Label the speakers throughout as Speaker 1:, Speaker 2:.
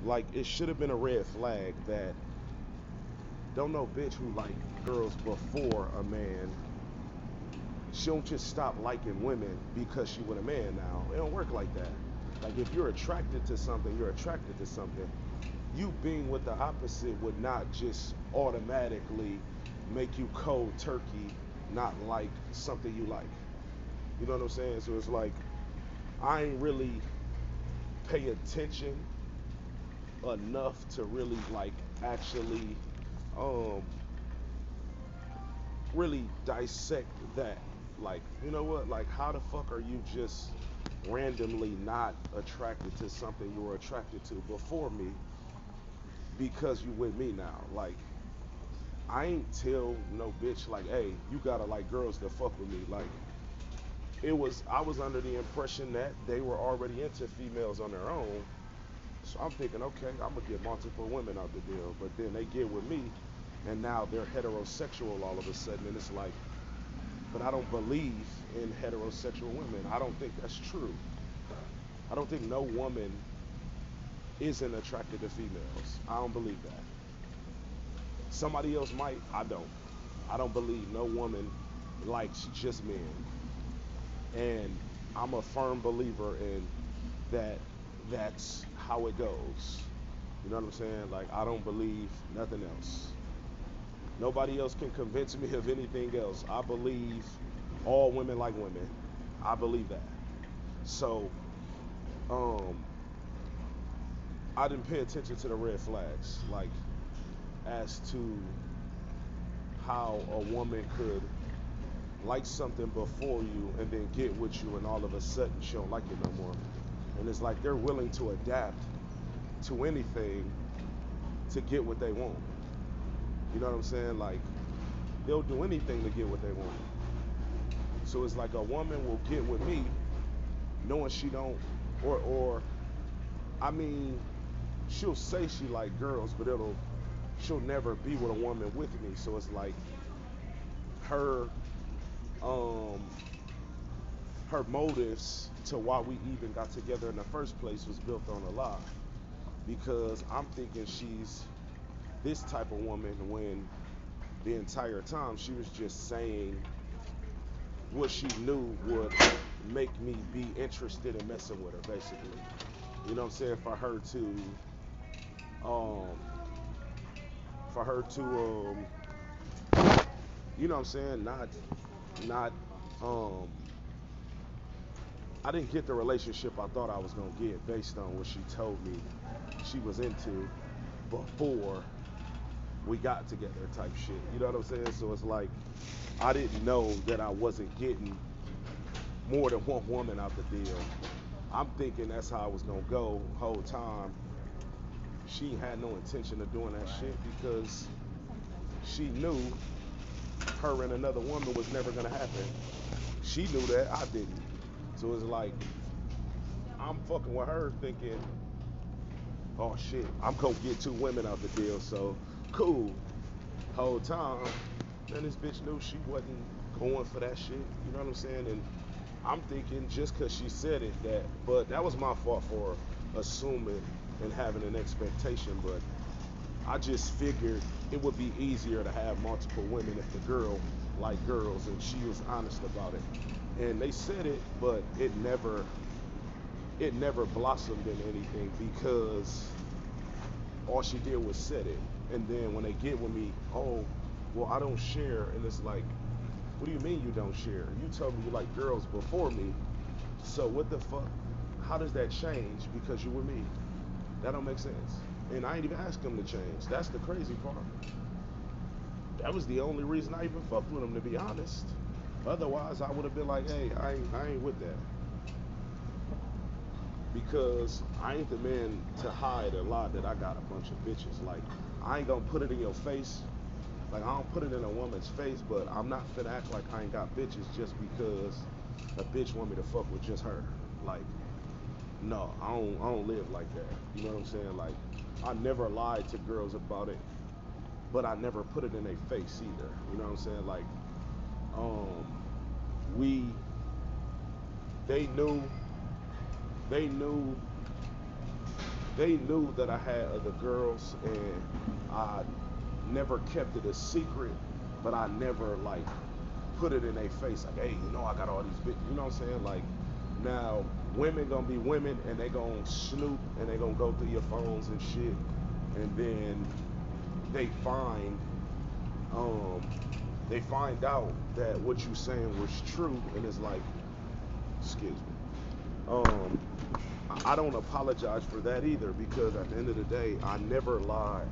Speaker 1: Like it should have been a red flag that don't know bitch who like girls before a man. She don't just stop liking women because she with a man now. It don't work like that. Like if you're attracted to something, you're attracted to something. You being with the opposite would not just automatically make you cold turkey, not like something you like. You know what I'm saying? So it's like I ain't really pay attention enough to really like actually um really dissect that. Like, you know what? Like how the fuck are you just randomly not attracted to something you were attracted to before me because you with me now? Like I ain't tell no bitch like, hey, you gotta like girls to fuck with me. Like I was under the impression that they were already into females on their own. So I'm thinking, okay, I'm gonna get multiple women out the deal. But then they get with me and now they're heterosexual all of a sudden and it's like, but I don't believe in heterosexual women. I don't think that's true. I don't think no woman isn't attracted to females. I don't believe that. Somebody else might, I don't. I don't believe no woman likes just men. And I'm a firm believer in that that's how it goes. You know what I'm saying? Like I don't believe nothing else. Nobody else can convince me of anything else. I believe all women like women. I believe that. So, um, I didn't pay attention to the red flags, like as to how a woman could like something before you and then get with you and all of a sudden she don't like it no more. And it's like they're willing to adapt to anything to get what they want. You know what I'm saying? Like they'll do anything to get what they want. So it's like a woman will get with me knowing she don't or I mean she'll say she like girls, but it'll she'll never be with a woman with me. So it's like her um her motives to why we even got together in the first place was built on a lie. Because I'm thinking she's this type of woman when the entire time she was just saying what she knew would make me be interested in messing with her, basically. You know what I'm saying? Um, for her to, you know what I'm saying? Not, um, I didn't get the relationship I thought I was gonna get based on what she told me she was into before we got together type shit. You know what I'm saying? So it's like I didn't know that I wasn't getting more than one woman out the deal. I'm thinking that's how I was gonna go the whole time. She had no intention of doing that shit because she knew her and another woman was never gonna happen. She knew that, I didn't. So it's like I'm fucking with her thinking, oh shit, I'm gonna get two women out the deal, so cool. Whole time, man, this bitch knew she wasn't going for that shit. You know what I'm saying? And I'm thinking just because she said it that, but that was my fault for assuming and having an expectation. But I just figured it would be easier to have multiple women if the girl liked girls and she was honest about it. And they said it, but it never blossomed in anything because all she did was said it. And then when they get with me, oh, well, I don't share. And it's like, what do you mean you don't share? You told me you like girls before me. So what the fuck? How does that change because you were me? That don't make sense. And I ain't even asked him to change. That's the crazy part. That was the only reason I even fucked with him, to be honest. Otherwise, I would have been like, hey, I ain't with that. Because I ain't the man to hide a lot that I got a bunch of bitches. Like, I ain't gonna put it in your face. Like, I don't put it in a woman's face, but I'm not finna act like I ain't got bitches just because a bitch want me to fuck with just her. Like, no, I don't live like that. You know what I'm saying? Like, I never lied to girls about it, but I never put it in their face either. You know what I'm saying? Like, um, we, they knew, they knew they knew that I had other girls, and I never kept it a secret, but I never like put it in their face like, hey, you know I got all these bitches. You know what I'm saying? Like now women gonna be women and they gonna snoop and they gonna go through your phones and shit, and then they find um they find out that what you saying was true, and it's like, excuse me. Um, I don't apologize for that either because at the end of the day, I never lied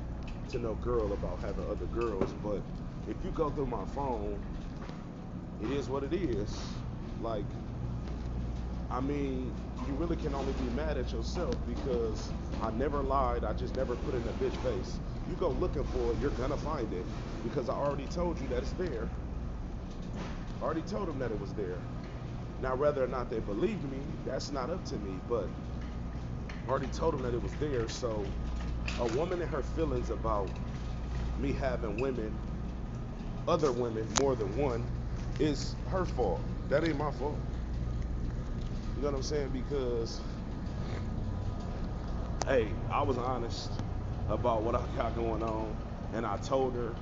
Speaker 1: to no girl about having other girls. But if you go through my phone, it is what it is. Like, I mean, you really can only be mad at yourself because I never lied. I just never put it in a bitch face. You go looking for it, you're gonna find it because I already told you that it's there. I already told them that it was there. Now, whether or not they believed me, that's not up to me. But I already told them that it was there. So, a woman and her feelings about me having women, other women, more than one, is her fault. That ain't my fault. You know what I'm saying? Because, hey, I was honest about what I got going on, and I told her,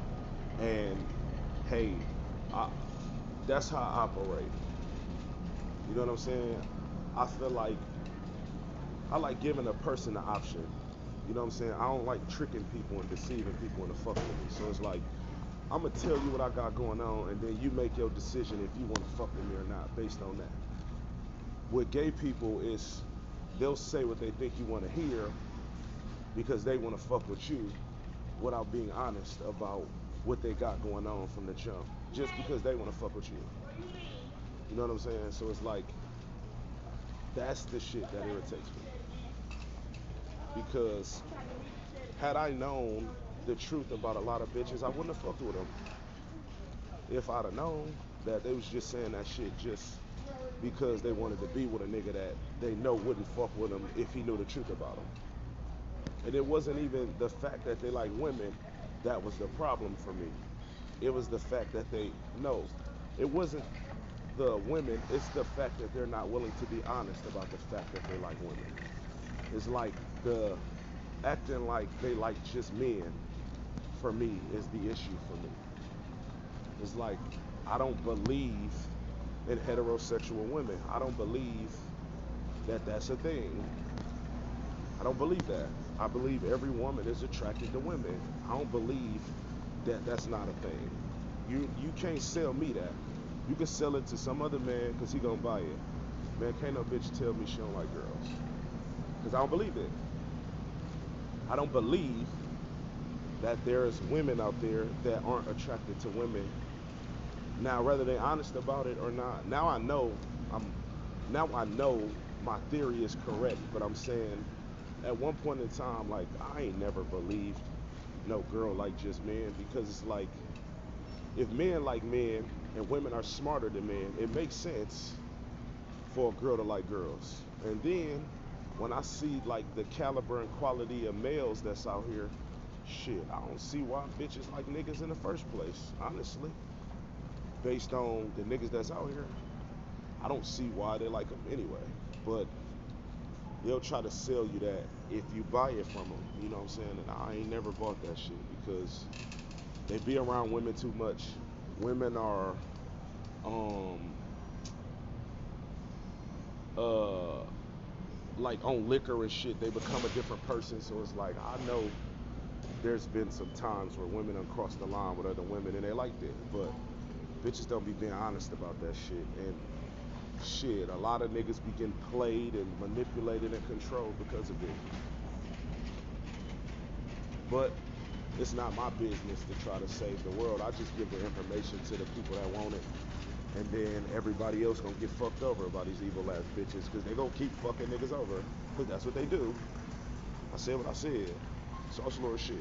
Speaker 1: and hey, I, that's how I operate. You know what I'm saying? I feel like I like giving a person the option. You know what I'm saying? I don't like tricking people and deceiving people into fucking with me. So it's like I'm gonna tell you what I got going on, and then you make your decision if you want to fuck with me or not based on that. With gay people is they'll say what they think you want to hear because they want to fuck with you without being honest about what they got going on from the jump, just because they want to fuck with you. You know what I'm saying? So it's like that's the shit that irritates me because had I known the truth about a lot of bitches, I wouldn't have fucked with them. If I'd have known that they was just saying that shit just because they wanted to be with a nigga that they know wouldn't fuck with them if he knew the truth about them. And it wasn't even the fact that they like women that was the problem for me. It was the fact that they no, it wasn't the women. It's the fact that they're not willing to be honest about the fact that they like women. It's like the acting like they like just men for me is the issue for me. It's like I don't believe in heterosexual women. I don't believe that that's a thing. I don't believe that. I believe every woman is attracted to women. I don't believe that that's not a thing. You can't sell me that. You can sell it to some other man because he gonna buy it. Man, can't no bitch tell me she don't like girls because I don't believe it. I don't believe that there's women out there that aren't attracted to women. Now, whether they're honest about it or not, I'm now I know my theory is correct, but I'm saying at one point in time, like I ain't never believed no girl like just men because it's like if men like men and women are smarter than men, it makes sense for a girl to like girls. And then when I see like the caliber and quality of males that's out here, shit, I don't see why bitches like niggas in the first place, honestly. Based on the niggas that's out here, I don't see why they like them anyway. But they'll try to sell you that if you buy it from them. You know what I'm saying? And I ain't never bought that shit because they be around women too much. Women are um uh like on liquor and shit. They become a different person. So it's like I know there's been some times where women have crossed the line with other women and they liked it, but bitches don't be being honest about that shit. And shit, a lot of niggas be getting played and manipulated and controlled because of it. But it's not my business to try to save the world. I just give the information to the people that want it. And then everybody else gonna get fucked over by these evil ass bitches because they gonna keep fucking niggas over. Because that's what they do. I said what I said. Social or shit.